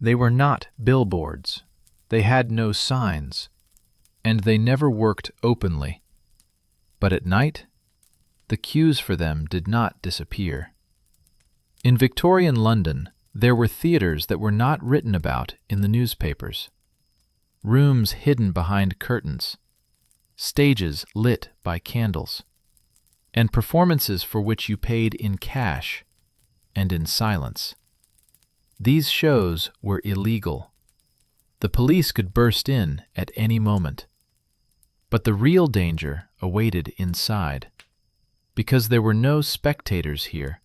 They were not billboards. They had no signs, and they never worked openly. But at night, the queues for them did not disappear. In Victorian London, there were theaters that were not written about in the newspapers. Rooms hidden behind curtains, stages lit by candles, and performances for which you paid in cash and in silence. These shows were illegal. The police could burst in at any moment. But the real danger awaited inside, because there were no spectators here.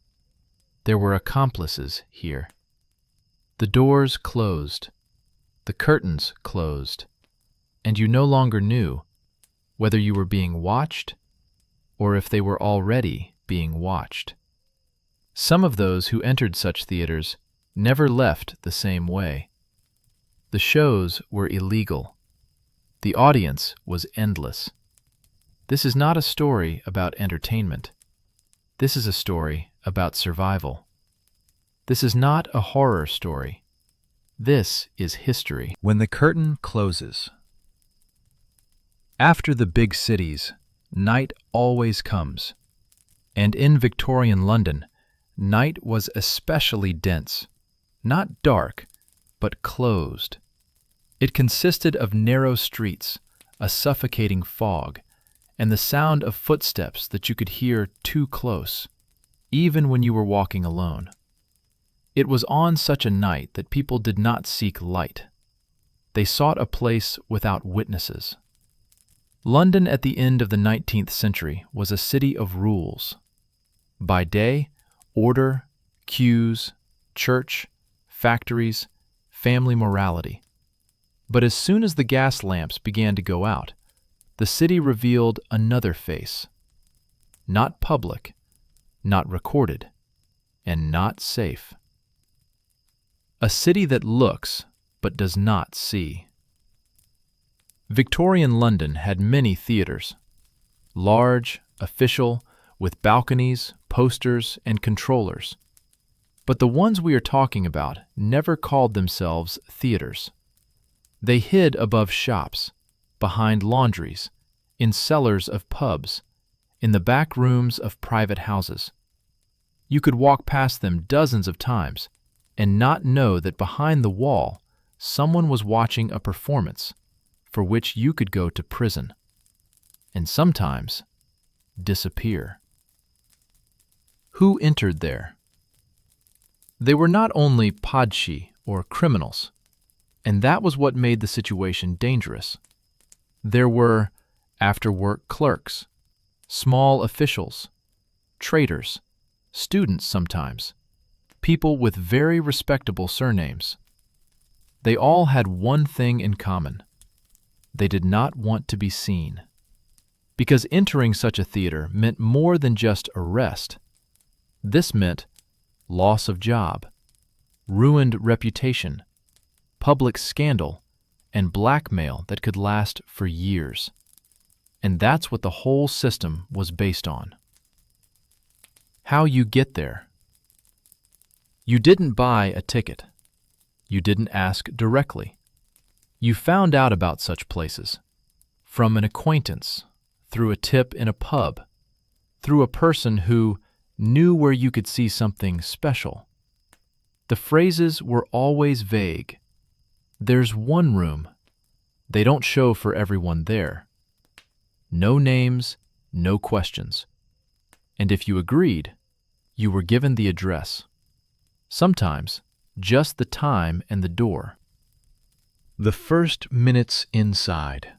There were accomplices here. The doors closed, the curtains closed, and you no longer knew whether you were being watched or if they were already being watched. Some of those who entered such theaters never left the same way. The shows were illegal. The audience was endless. This is not a story about entertainment. This is a story about survival. This is not a horror story. This is history. When the curtain closes. After the big cities, night always comes. And in Victorian London, night was especially dense. Not dark, but closed. It consisted of narrow streets, a suffocating fog, and the sound of footsteps that you could hear too close, even when you were walking alone. It was on such a night that people did not seek light. They sought a place without witnesses. London at the end of the 19th century was a city of rules. By day, order, queues, church, factories, family morality. But as soon as the gas lamps began to go out, the city revealed another face. Not public, not recorded, and not safe. A city that looks but does not see. Victorian London had many theaters. Large, official, with balconies, posters, and controllers. But the ones we are talking about never called themselves theaters. They hid above shops, behind laundries, in cellars of pubs, in the back rooms of private houses. You could walk past them dozens of times and not know that behind the wall someone was watching a performance for which you could go to prison, and sometimes disappear. Who entered there? They were not only padshi or criminals, and that was what made the situation dangerous. There were after-work clerks, small officials, traders, students sometimes, people with very respectable surnames. They all had one thing in common. They did not want to be seen. Because entering such a theater meant more than just arrest. This meant loss of job, ruined reputation, public scandal, and blackmail that could last for years. And that's what the whole system was based on. How you get there. You didn't buy a ticket. You didn't ask directly. You found out about such places from an acquaintance, through a tip in a pub, through a person who knew where you could see something special. The phrases were always vague. There's one room. They don't show for everyone there. No names, no questions. And if you agreed, you were given the address. Sometimes, just the time and the door. The first minutes inside.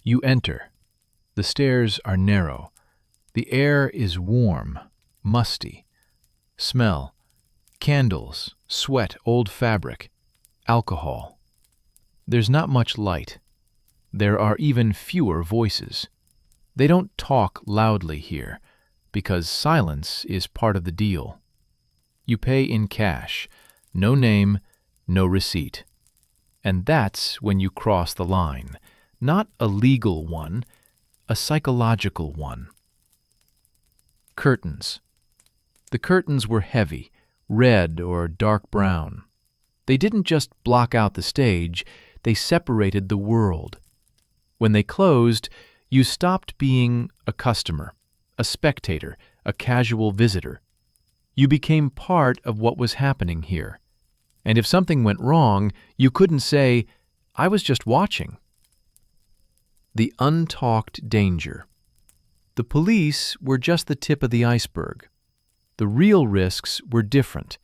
You enter. The stairs are narrow. The air is warm, musty. Smell, candles, sweat, old fabric, alcohol. There's not much light. There are even fewer voices. They don't talk loudly here, because silence is part of the deal. You pay in cash, no name, no receipt. And that's when you cross the line. Not a legal one, a psychological one. Curtains. The curtains were heavy, red or dark brown. They didn't just block out the stage, they separated the world. When they closed, you stopped being a customer, a spectator, a casual visitor. You became part of what was happening here. And if something went wrong, you couldn't say, "I was just watching." The untalked danger. The police were just the tip of the iceberg. The real risks were different.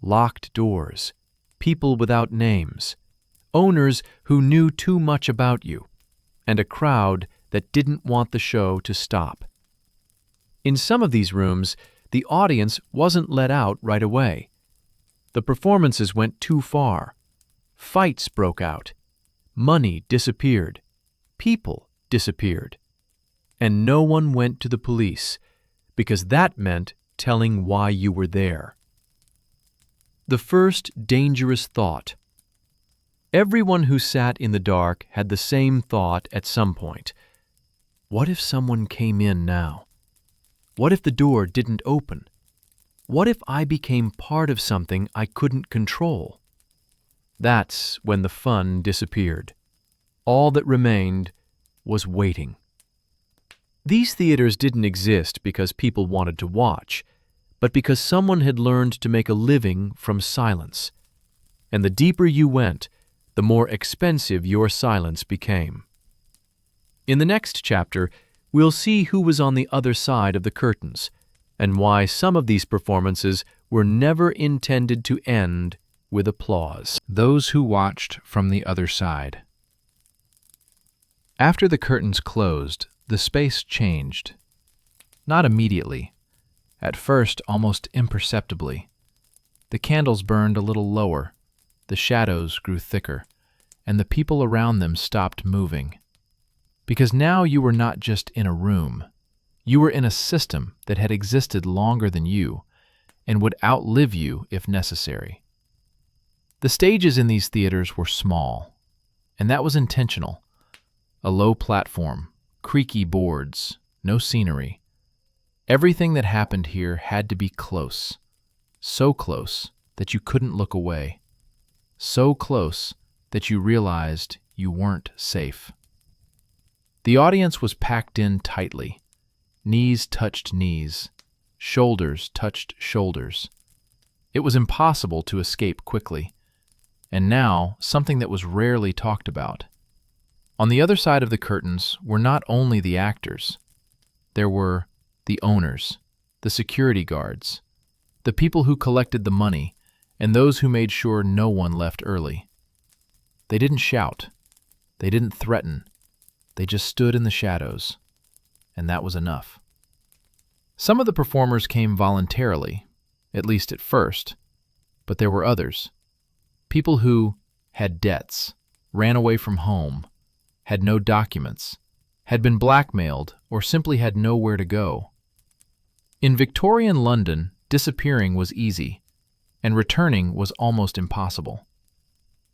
Locked doors, people without names, owners who knew too much about you, and a crowd that didn't want the show to stop. In some of these rooms, the audience wasn't let out right away. The performances went too far. Fights broke out. Money disappeared. People disappeared. And no one went to the police, because that meant telling why you were there. The first dangerous thought. Everyone who sat in the dark had the same thought at some point. What if someone came in now? What if the door didn't open? What if I became part of something I couldn't control? That's when the fun disappeared. All that remained was waiting. These theaters didn't exist because people wanted to watch, but because someone had learned to make a living from silence. And the deeper you went, the more expensive your silence became. In the next chapter, we'll see who was on the other side of the curtains, and why some of these performances were never intended to end with applause. Those who watched from the other side. After the curtains closed, the space changed. Not immediately. At first, almost imperceptibly. The candles burned a little lower, the shadows grew thicker, and the people around them stopped moving. Because now you were not just in a room. You were in a system that had existed longer than you and would outlive you if necessary. The stages in these theaters were small, and that was intentional. A low platform, creaky boards, no scenery. Everything that happened here had to be close. So close that you couldn't look away. So close that you realized you weren't safe. The audience was packed in tightly. Knees touched knees. Shoulders touched shoulders. It was impossible to escape quickly. And now, something that was rarely talked about. On the other side of the curtains were not only the actors. There were the owners, the security guards, the people who collected the money, and those who made sure no one left early. They didn't shout. They didn't threaten. They just stood in the shadows, and that was enough. Some of the performers came voluntarily, at least at first, but there were others. People who had debts, ran away from home, had no documents, had been blackmailed, or simply had nowhere to go. In Victorian London, disappearing was easy, and returning was almost impossible.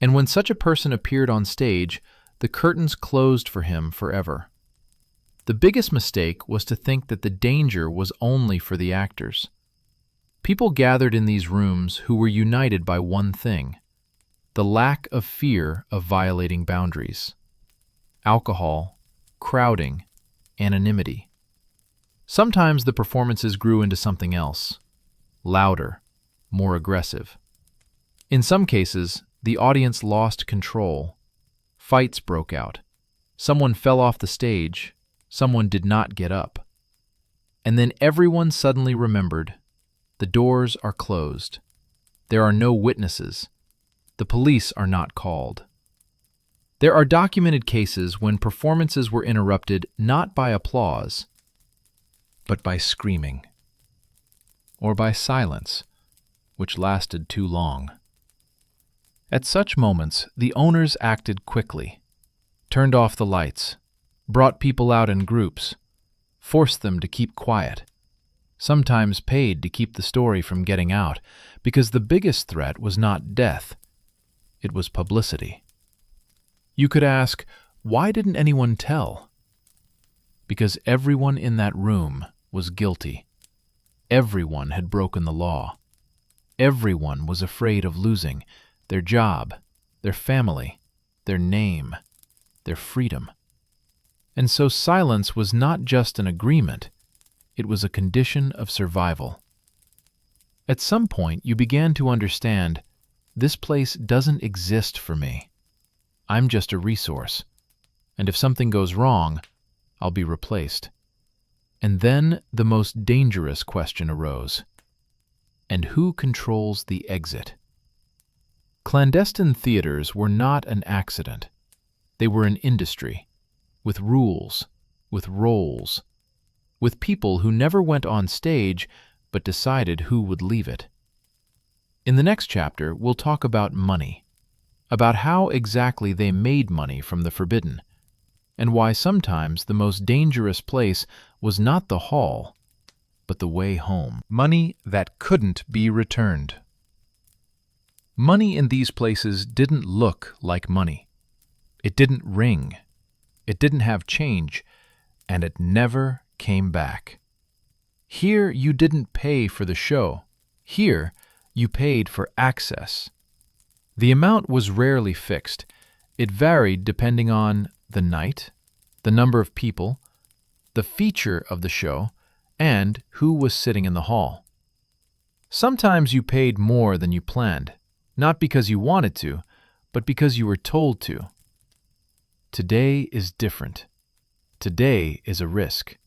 And when such a person appeared on stage, the curtains closed for him forever. The biggest mistake was to think that the danger was only for the actors. People gathered in these rooms who were united by one thing: the lack of fear of violating boundaries. Alcohol, crowding, anonymity. Sometimes the performances grew into something else, louder, more aggressive. In some cases, the audience lost control. Fights broke out. Someone fell off the stage. Someone did not get up. And then everyone suddenly remembered, the doors are closed. There are no witnesses. The police are not called. There are documented cases when performances were interrupted not by applause, but by screaming, or by silence, which lasted too long. At such moments, the owners acted quickly, turned off the lights, brought people out in groups, forced them to keep quiet, sometimes paid to keep the story from getting out, because the biggest threat was not death, it was publicity. You could ask, why didn't anyone tell? Because everyone in that room was guilty. Everyone had broken the law. Everyone was afraid of losing, their job, their family, their name, their freedom. And so silence was not just an agreement, it was a condition of survival. At some point, you began to understand, this place doesn't exist for me. I'm just a resource, and if something goes wrong, I'll be replaced. And then the most dangerous question arose. And who controls the exit? Clandestine theaters were not an accident. They were an industry, with rules, with roles, with people who never went on stage but decided who would leave it. In the next chapter, we'll talk about money, about how exactly they made money from the forbidden, and why sometimes the most dangerous place was not the hall, but the way home. Money that couldn't be returned. Money in these places didn't look like money. It didn't ring. It didn't have change, and it never came back. Here you didn't pay for the show. Here you paid for access. The amount was rarely fixed. It varied depending on the night, the number of people, the feature of the show, and who was sitting in the hall. Sometimes you paid more than you planned, not because you wanted to, but because you were told to. Today is different. Today is a risk.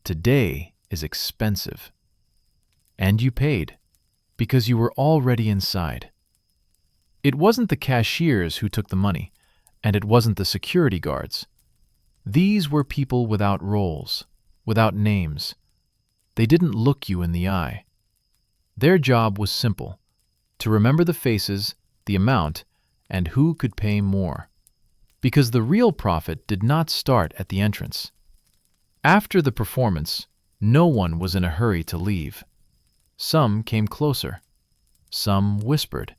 Today is expensive. And you paid, because you were already inside. It wasn't the cashiers who took the money, and it wasn't the security guards. These were people without roles, without names. They didn't look you in the eye. Their job was simple, to remember the faces, the amount, and who could pay more. Because the real profit did not start at the entrance. After the performance, no one was in a hurry to leave. Some came closer. Some whispered.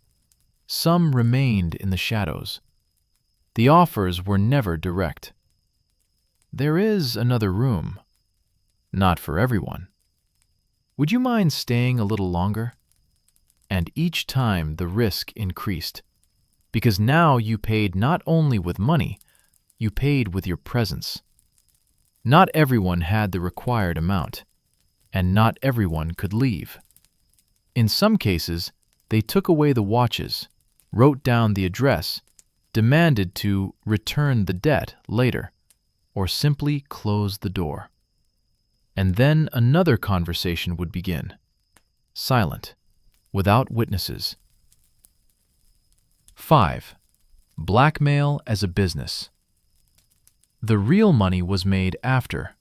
Some remained in the shadows. The offers were never direct. There is another room. Not for everyone. Would you mind staying a little longer? And each time the risk increased, because now you paid not only with money, you paid with your presence. Not everyone had the required amount, and not everyone could leave. In some cases, they took away the watches, wrote down the address, demanded to return the debt later, or simply close the door. And then another conversation would begin, silent, without witnesses. 5. Blackmail as a business. The real money was made after,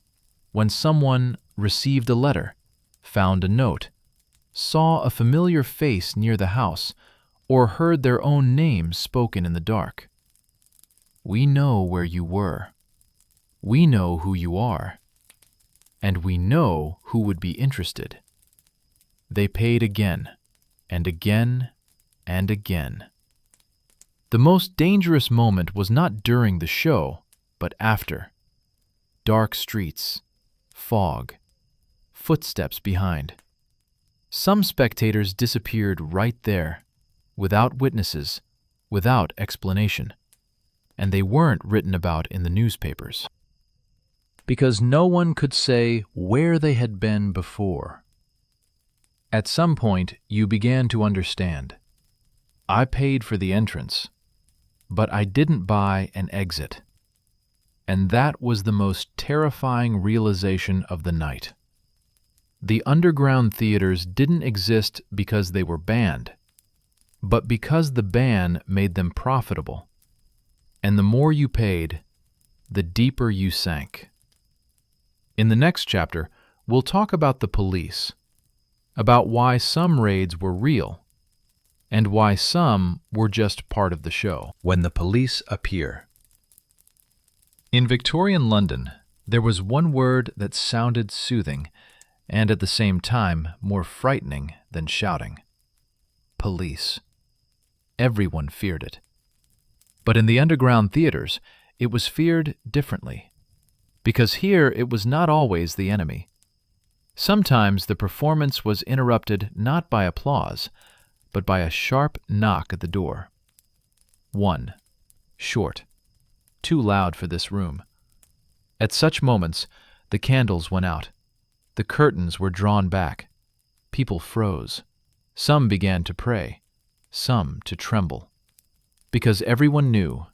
when someone received a letter, found a note, saw a familiar face near the house, or heard their own name spoken in the dark. We know where you were. We know who you are. And we know who would be interested. They paid again, and again, and again. The most dangerous moment was not during the show, but after. Dark streets, fog, footsteps behind. Some spectators disappeared right there, without witnesses, without explanation. And they weren't written about in the newspapers. Because no one could say where they had been before. At some point, you began to understand. I paid for the entrance, but I didn't buy an exit. And that was the most terrifying realization of the night. The underground theaters didn't exist because they were banned, but because the ban made them profitable. And the more you paid, the deeper you sank. In the next chapter, we'll talk about the police, about why some raids were real, and why some were just part of the show. When the police appear. In Victorian London, there was one word that sounded soothing, and at the same time more frightening than shouting. Police. Everyone feared it. But in the underground theaters, it was feared differently. Because here it was not always the enemy. Sometimes the performance was interrupted not by applause, but by a sharp knock at the door. 1. Short. Too loud for this room. At such moments, the candles went out. The curtains were drawn back. People froze. Some began to pray, some to tremble. Because everyone knew,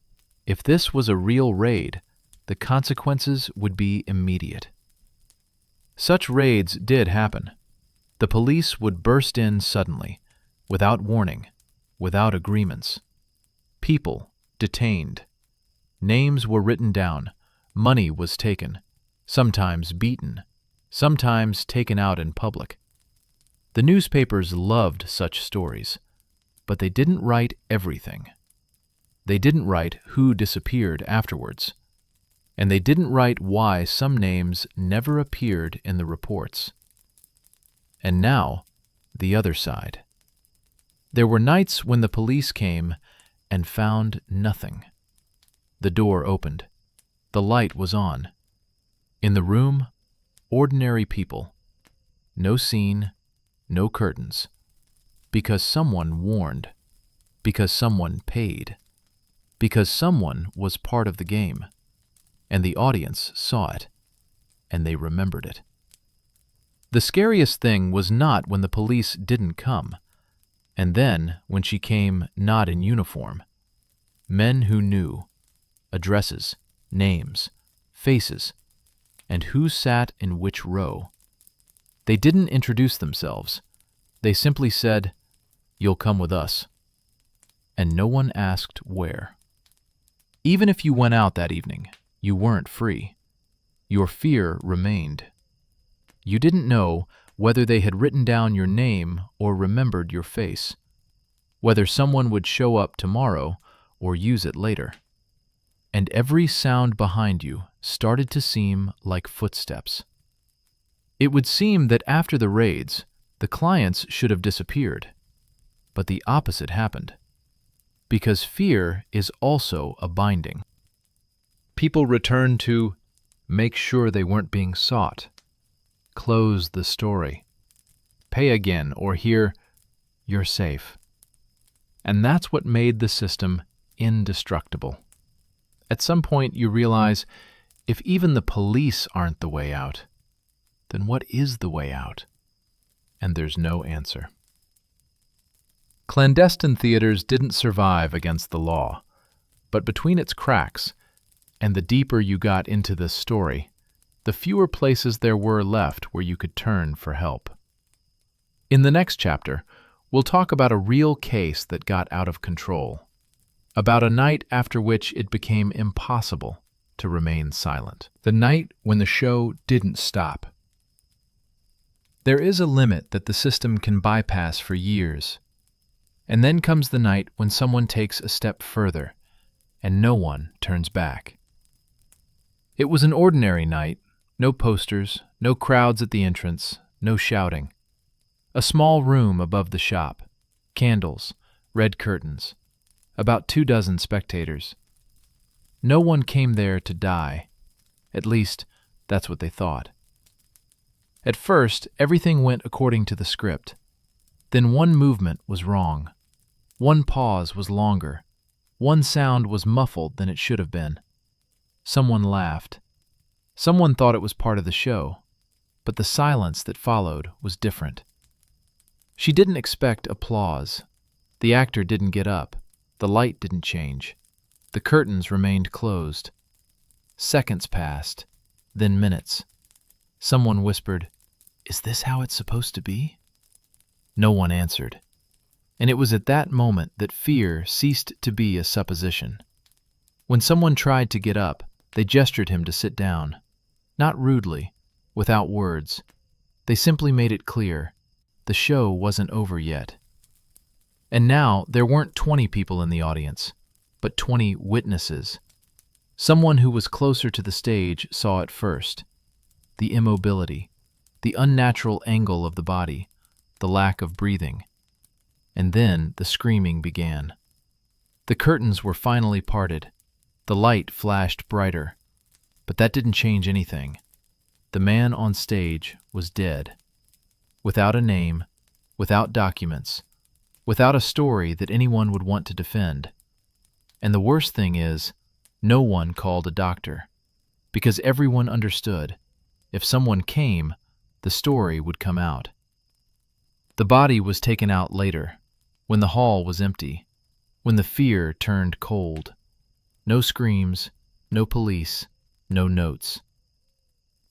if this was a real raid, the consequences would be immediate. Such raids did happen. The police would burst in suddenly, without warning, without agreements. People detained. Names were written down. Money was taken, sometimes beaten, sometimes taken out in public. The newspapers loved such stories, but they didn't write everything. They didn't write who disappeared afterwards, and they didn't write why some names never appeared in the reports. And now, the other side. There were nights when the police came and found nothing. The door opened. The light was on. In the room, ordinary people. No scene, no curtains. Because someone warned. Because someone paid. Because someone was part of the game. And the audience saw it. And they remembered it. The scariest thing was not when the police didn't come, and then when she came not in uniform. Men who knew. Addresses, names, faces, and who sat in which row. They didn't introduce themselves. They simply said, "You'll come with us." And no one asked where. Even if you went out that evening, you weren't free. Your fear remained. You didn't know whether they had written down your name or remembered your face, whether someone would show up tomorrow or use it later. And every sound behind you started to seem like footsteps. It would seem that after the raids, the clients should have disappeared, but the opposite happened. Because fear is also a binding. People returned to make sure they weren't being sought, close the story, pay again, or hear, "You're safe." And that's what made the system indestructible. At some point you realize, if even the police aren't the way out, then what is the way out? And there's no answer. Clandestine theaters didn't survive against the law, but between its cracks, and the deeper you got into this story, the fewer places there were left where you could turn for help. In the next chapter, we'll talk about a real case that got out of control, about a night after which it became impossible to remain silent. The night when the show didn't stop. There is a limit that the system can bypass for years, and then comes the night when someone takes a step further, and no one turns back. It was an ordinary night, no posters, no crowds at the entrance, no shouting. A small room above the shop, candles, red curtains, about 24 spectators. No one came there to die. At least, that's what they thought. At first, everything went according to the script. Then one movement was wrong. One pause was longer. One sound was muffled than it should have been. Someone laughed. Someone thought it was part of the show, but the silence that followed was different. She didn't expect applause. The actor didn't get up. The light didn't change. The curtains remained closed. Seconds passed, then minutes. Someone whispered, "Is this how it's supposed to be?" No one answered. And it was at that moment that fear ceased to be a supposition. When someone tried to get up, they gestured him to sit down. Not rudely, without words. They simply made it clear, the show wasn't over yet. And now there weren't 20 people in the audience, but 20 witnesses. Someone who was closer to the stage saw it first. The immobility, the unnatural angle of the body, the lack of breathing. And then the screaming began. The curtains were finally parted. The light flashed brighter. But that didn't change anything. The man on stage was dead. Without a name, without documents, without a story that anyone would want to defend. And the worst thing is, no one called a doctor, because everyone understood if someone came, the story would come out. The body was taken out later, when the hall was empty, when the fear turned cold. No screams, no police, no notes.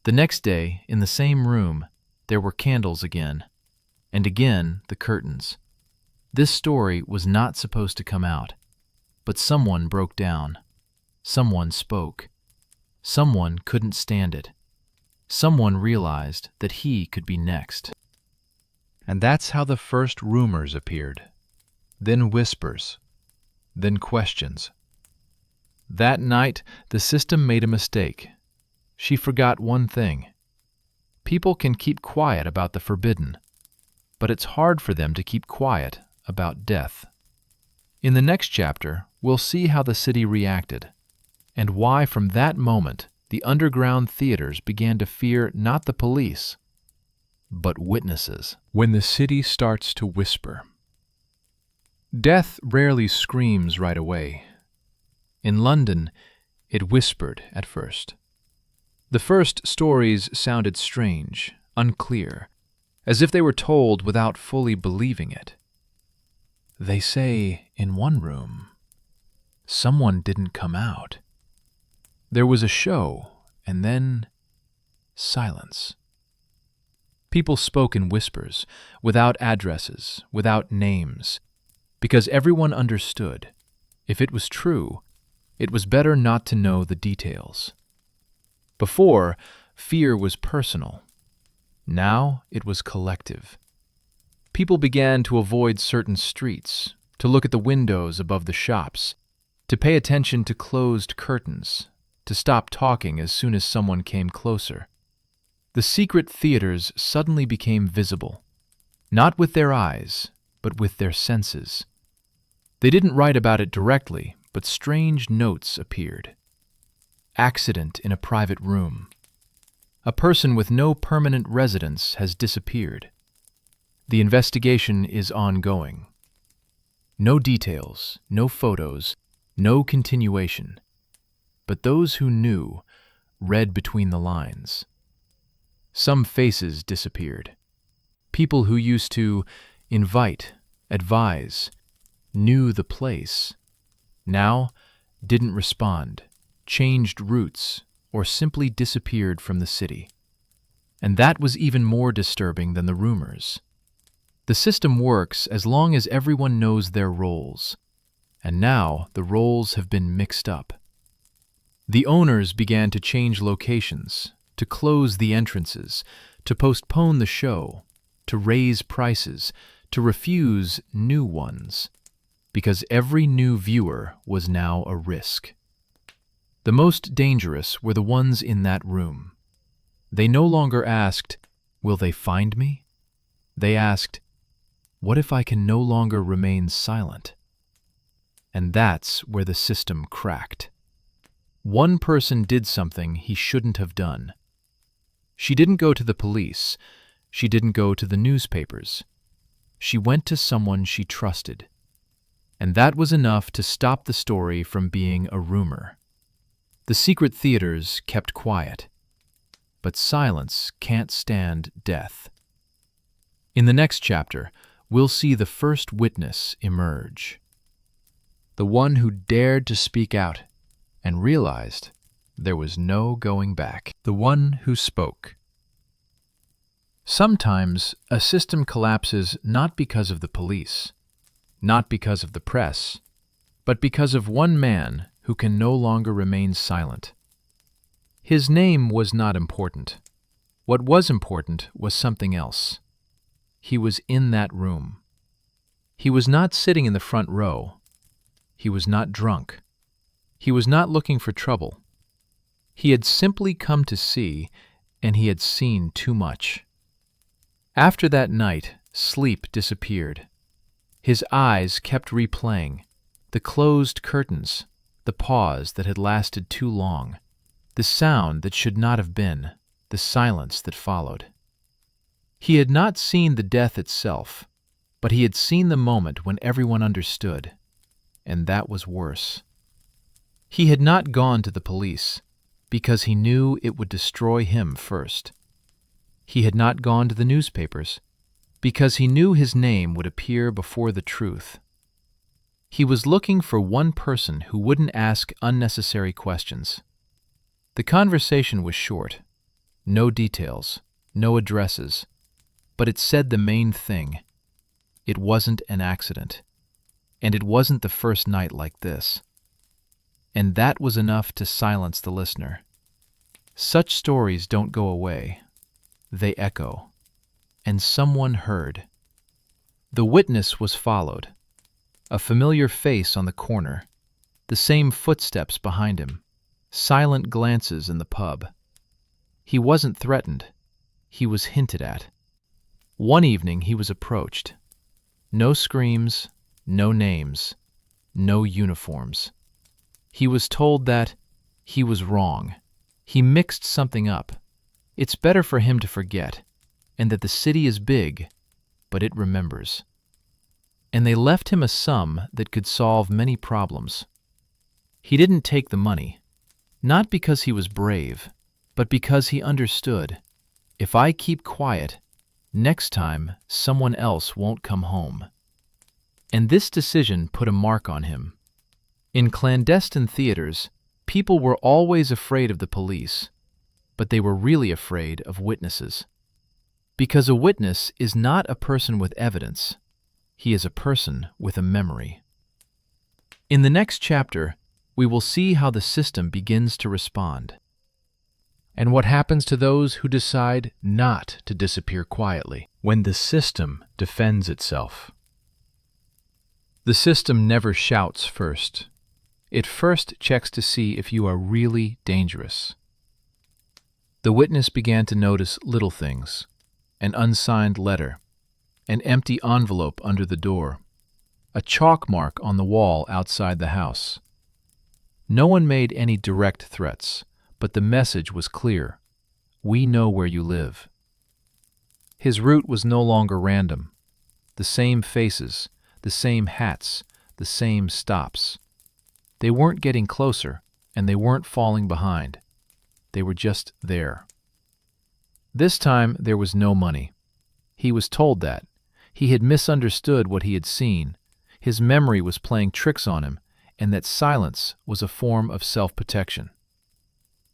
The next day, in the same room, there were candles again, and again the curtains. This story was not supposed to come out, but someone broke down. Someone spoke. Someone couldn't stand it. Someone realized that he could be next. And that's how the first rumors appeared. Then whispers. Then questions. That night, the system made a mistake. She forgot one thing. People can keep quiet about the forbidden, but it's hard for them to keep quiet about death. In the next chapter, we'll see how the city reacted, and why from that moment the underground theaters began to fear not the police, but witnesses. When the city starts to whisper. Death rarely screams right away. In London, it whispered at first. The first stories sounded strange, unclear, as if they were told without fully believing it. They say in one room, someone didn't come out. There was a show, and then silence. People spoke in whispers, without addresses, without names, because everyone understood, if it was true, it was better not to know the details. Before, fear was personal. Now it was collective. People began to avoid certain streets, to look at the windows above the shops, to pay attention to closed curtains, to stop talking as soon as someone came closer. The secret theaters suddenly became visible, not with their eyes, but with their senses. They didn't write about it directly, but strange notes appeared. Accident in a private room. A person with no permanent residence has disappeared. The investigation is ongoing. No details, no photos, no continuation. But those who knew read between the lines. Some faces disappeared. People who used to invite, advise, knew the place, now didn't respond, changed routes, or simply disappeared from the city. And that was even more disturbing than the rumors. The system works as long as everyone knows their roles, and now the roles have been mixed up. The owners began to change locations, to close the entrances, to postpone the show, to raise prices, to refuse new ones, because every new viewer was now a risk. The most dangerous were the ones in that room. They no longer asked, "Will they find me?" They asked, "What if I can no longer remain silent?" And that's where the system cracked. One person did something he shouldn't have done. She didn't go to the police. She didn't go to the newspapers. She went to someone she trusted. And that was enough to stop the story from being a rumor. The secret theaters kept quiet. But silence can't stand death. In the next chapter, we'll see the first witness emerge. The one who dared to speak out and realized there was no going back. The one who spoke. Sometimes a system collapses not because of the police, not because of the press, but because of one man who can no longer remain silent. His name was not important. What was important was something else. He was in that room. He was not sitting in the front row. He was not drunk. He was not looking for trouble. He had simply come to see, and he had seen too much. After that night, sleep disappeared. His eyes kept replaying the closed curtains, the pause that had lasted too long, the sound that should not have been, the silence that followed. He had not seen the death itself, But he had seen the moment when everyone understood, and that was worse. He had not gone to the police because he knew it would destroy him first. He had not gone to the newspapers because he knew his name would appear before the truth. He was looking for one person who wouldn't ask unnecessary questions. The conversation was short. No details, no addresses, but it said the main thing. It wasn't an accident, and it wasn't the first night like this. And that was enough to silence the listener. Such stories don't go away. They echo. And someone heard. The witness was followed. A familiar face on the corner, the same footsteps behind him, silent glances in the pub. He wasn't threatened. He was hinted at. One evening he was approached. No screams, no names, no uniforms. He was told that he was wrong. He mixed something up. It's better for him to forget, and that the city is big, but it remembers. And they left him a sum that could solve many problems. He didn't take the money, not because he was brave, but because he understood. If I keep quiet, next time someone else won't come home. And this decision put a mark on him. In clandestine theaters, people were always afraid of the police, but they were really afraid of witnesses. Because a witness is not a person with evidence. He is a person with a memory. In the next chapter, we will see how the system begins to respond, and what happens to those who decide not to disappear quietly when the system defends itself. The system never shouts first. It first checks to see if you are really dangerous. The witness began to notice little things: an unsigned letter, an empty envelope under the door, a chalk mark on the wall outside the house. No one made any direct threats, but the message was clear: we know where you live. His route was no longer random. The same faces, the same hats, the same stops. They weren't getting closer, and they weren't falling behind. They were just there. This time there was no money. He was told that. He had misunderstood what he had seen. His memory was playing tricks on him, and that silence was a form of self-protection.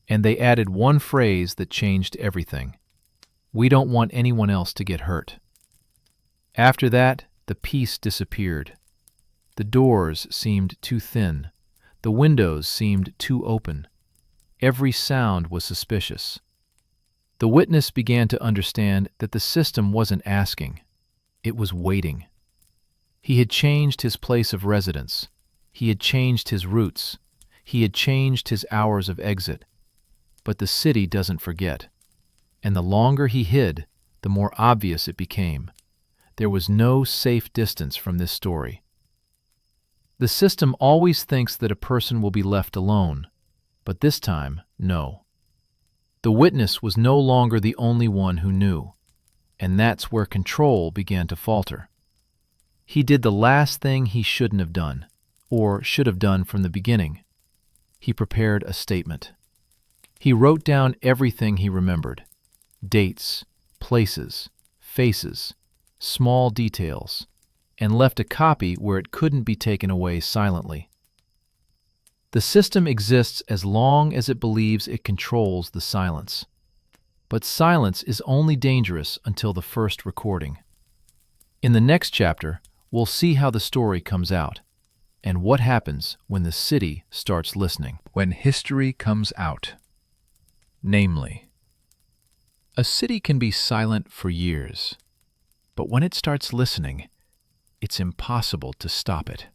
And they added one phrase that changed everything: we don't want anyone else to get hurt. After that, the peace disappeared. The doors seemed too thin. The windows seemed too open. Every sound was suspicious. The witness began to understand that the system wasn't asking. It was waiting. He had changed his place of residence. He had changed his routes. He had changed his hours of exit. But the city doesn't forget. And the longer he hid, the more obvious it became. There was no safe distance from this story. The system always thinks that a person will be left alone, but this time, no. The witness was no longer the only one who knew, and that's where control began to falter. He did the last thing he shouldn't have done, or should have done from the beginning. He prepared a statement. He wrote down everything he remembered: dates, places, faces, small details, and left a copy where it couldn't be taken away silently. The system exists as long as it believes it controls the silence. But silence is only dangerous until the first recording. In the next chapter, we'll see how the story comes out, and what happens when the city starts listening. When history comes out. Namely, a city can be silent for years, but when it starts listening, it's impossible to stop it.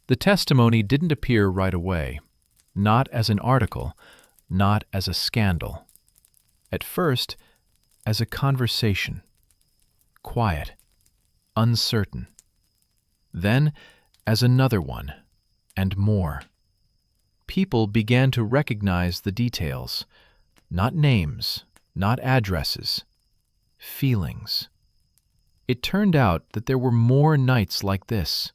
The testimony didn't appear right away, not as an article, not as a scandal. At first, as a conversation, quiet, uncertain. Then, as another one, and more. People began to recognize the details, not names, not addresses, feelings. It turned out that there were more nights like this,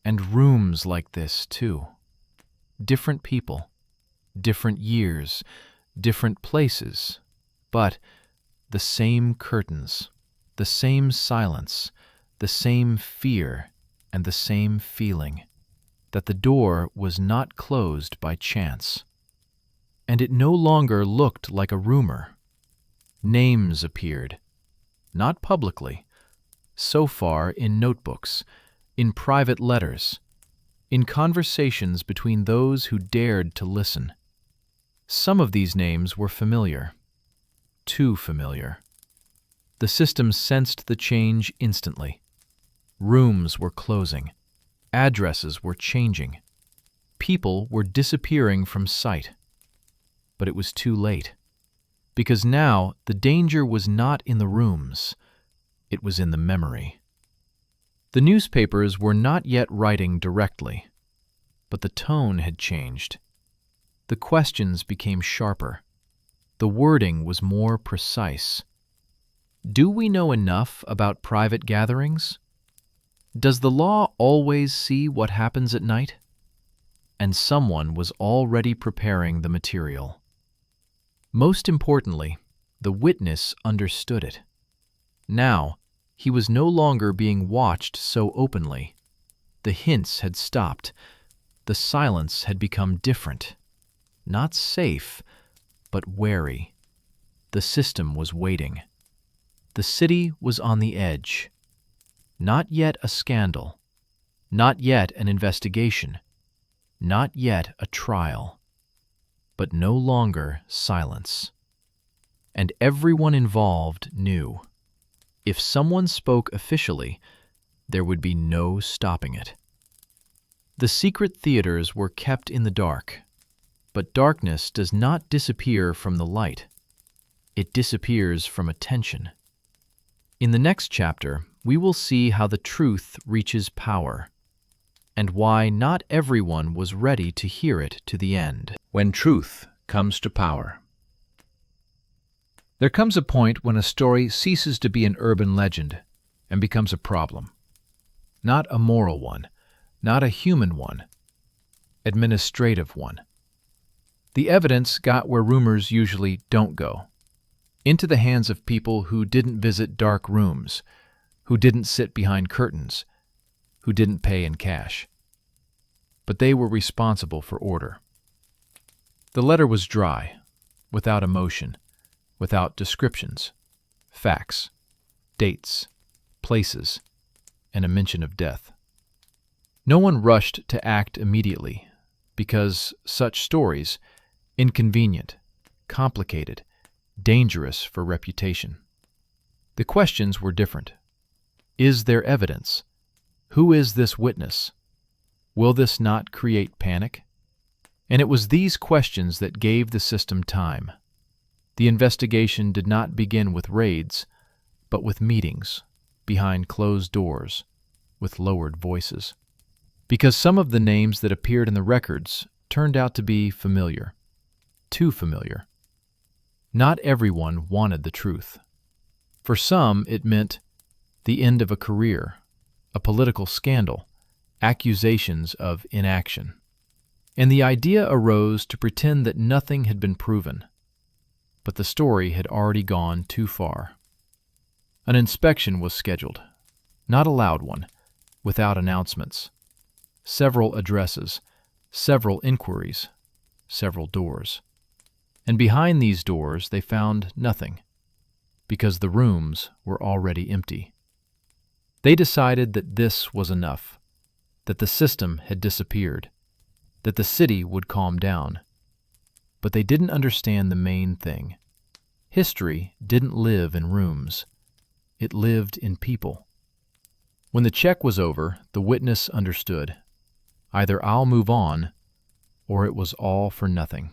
and rooms like this, too. Different people, different years, different places, but the same curtains, the same silence, the same fear, and the same feeling that the door was not closed by chance. And it no longer looked like a rumor. Names appeared, not publicly, so far in notebooks, in private letters, in conversations between those who dared to listen. Some of these names were familiar, too familiar. The system sensed the change instantly. Rooms were closing. Addresses were changing. People were disappearing from sight. But it was too late, because now the danger was not in the rooms, it was in the memory. The newspapers were not yet writing directly, but the tone had changed. The questions became sharper. The wording was more precise. Do we know enough about private gatherings? Does the law always see what happens at night? And someone was already preparing the material. Most importantly, the witness understood it. Now, he was no longer being watched so openly. The hints had stopped. The silence had become different. Not safe, but wary. The system was waiting. The city was on the edge. Not yet a scandal. Not yet an investigation. Not yet a trial. But no longer silence. And everyone involved knew. If someone spoke officially, there would be no stopping it. The secret theaters were kept in the dark, but darkness does not disappear from the light. It disappears from attention. In the next chapter, we will see how the truth reaches power, and why not everyone was ready to hear it to the end. When truth comes to power. There comes a point when a story ceases to be an urban legend and becomes a problem. Not a moral one, not a human one, administrative one. The evidence got where rumors usually don't go, into the hands of people who didn't visit dark rooms, who didn't sit behind curtains, who didn't pay in cash. But they were responsible for order. The letter was dry, without emotion, without descriptions, facts, dates, places, and a mention of death. No one rushed to act immediately, because such stories, inconvenient, complicated, dangerous for reputation. The questions were different. Is there evidence? Who is this witness? Will this not create panic? And it was these questions that gave the system time. The investigation did not begin with raids, but with meetings, behind closed doors, with lowered voices. Because some of the names that appeared in the records turned out to be familiar, too familiar. Not everyone wanted the truth. For some, it meant the end of a career, a political scandal, accusations of inaction. And the idea arose to pretend that nothing had been proven. But the story had already gone too far. An inspection was scheduled, not a loud one, without announcements. Several addresses, several inquiries, several doors. And behind these doors they found nothing, because the rooms were already empty. They decided that this was enough, that the system had disappeared, that the city would calm down. But they didn't understand the main thing. History didn't live in rooms. It lived in people. When the check was over, the witness understood. Either I'll move on, or it was all for nothing.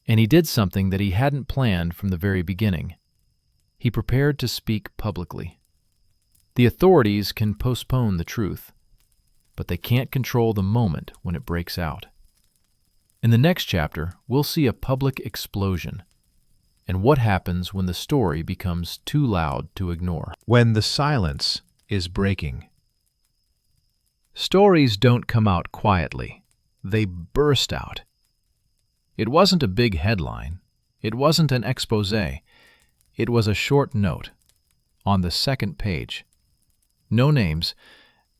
And he did something that he hadn't planned from the very beginning. He prepared to speak publicly. The authorities can postpone the truth, but they can't control the moment when it breaks out. In the next chapter, we'll see a public explosion. and what happens when the story becomes too loud to ignore. When the silence is breaking. Stories don't come out quietly. They burst out. It wasn't a big headline. It wasn't an exposé. It was a short note on the second page. No names,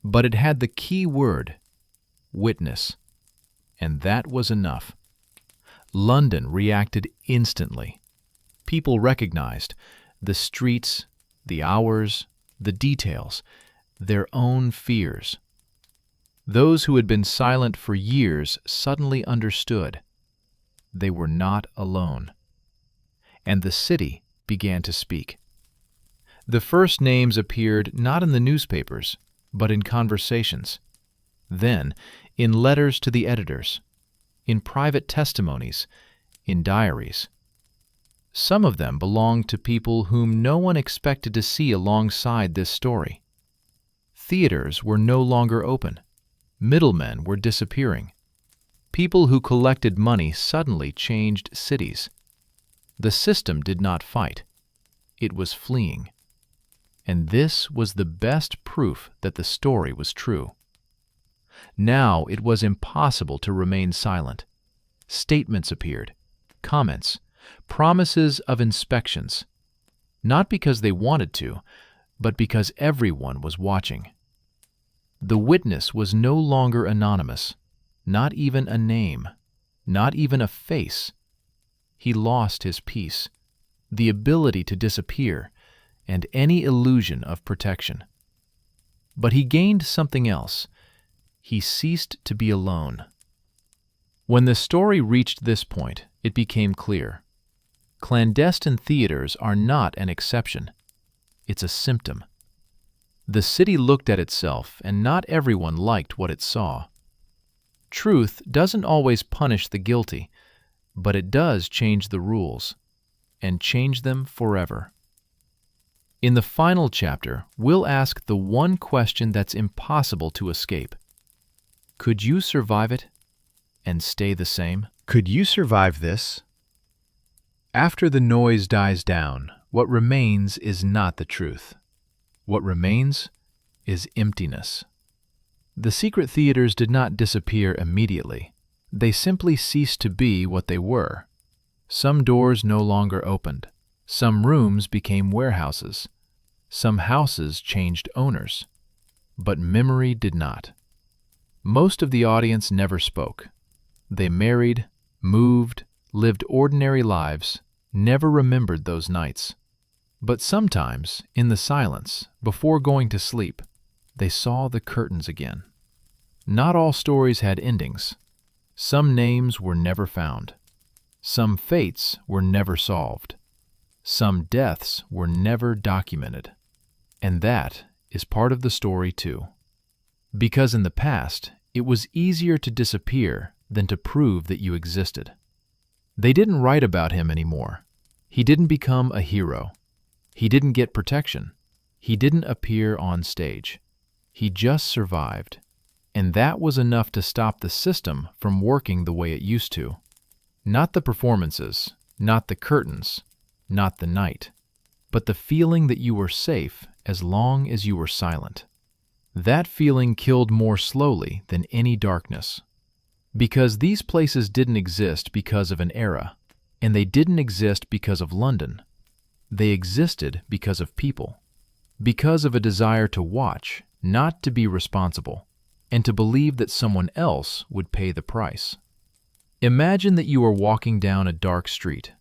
but it had the key word, witness. And that was enough. London reacted instantly. People recognized the streets, the hours, the details, their own fears. Those who had been silent for years suddenly understood. They were not alone. And the city began to speak. The first names appeared not in the newspapers, but in conversations. Then, in letters to the editors, in private testimonies, in diaries. Some of them belonged to people whom no one expected to see alongside this story. Theaters were no longer open. Middlemen were disappearing. People who collected money suddenly changed cities. The system did not fight. It was fleeing. And this was the best proof that the story was true. Now it was impossible to remain silent. Statements appeared, comments, promises of inspections, not because they wanted to, but because everyone was watching. The witness was no longer anonymous, not even a name, not even a face. He lost his peace, the ability to disappear, and any illusion of protection. But he gained something else. He ceased to be alone. When the story reached this point, it became clear. Clandestine theaters are not an exception. It's a symptom. The city looked at itself, and not everyone liked what it saw. Truth doesn't always punish the guilty, but it does change the rules, and change them forever. In the final chapter, we'll ask the one question that's impossible to escape. Could you survive it and stay the same? Could you survive this? After the noise dies down, what remains is not the truth. What remains is emptiness. The secret theaters did not disappear immediately. They simply ceased to be what they were. Some doors no longer opened. Some rooms became warehouses. Some houses changed owners. But memory did not. Most of the audience never spoke. They married, moved, lived ordinary lives, never remembered those nights. But sometimes, in the silence, before going to sleep, they saw the curtains again. Not all stories had endings. Some names were never found. Some fates were never solved. Some deaths were never documented. And that is part of the story too. Because in the past, it was easier to disappear than to prove that you existed. They didn't write about him anymore. He didn't become a hero. He didn't get protection. He didn't appear on stage. He just survived. And that was enough to stop the system from working the way it used to. Not the performances, not the curtains, not the night, but the feeling that you were safe as long as you were silent. That feeling killed more slowly than any darkness. Because these places didn't exist because of an era, and they didn't exist because of London. They existed because of people, because of a desire to watch, not to be responsible, and to believe that someone else would pay the price. Imagine that you are walking down a dark street.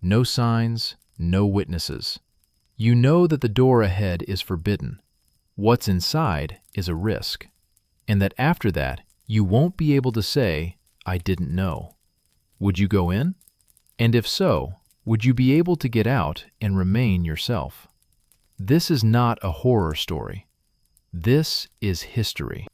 No signs, no witnesses. You know that the door ahead is forbidden. What's inside is a risk, and that after that, you won't be able to say, "I didn't know." Would you go in? And if so, would you be able to get out and remain yourself? This is not a horror story. This is history.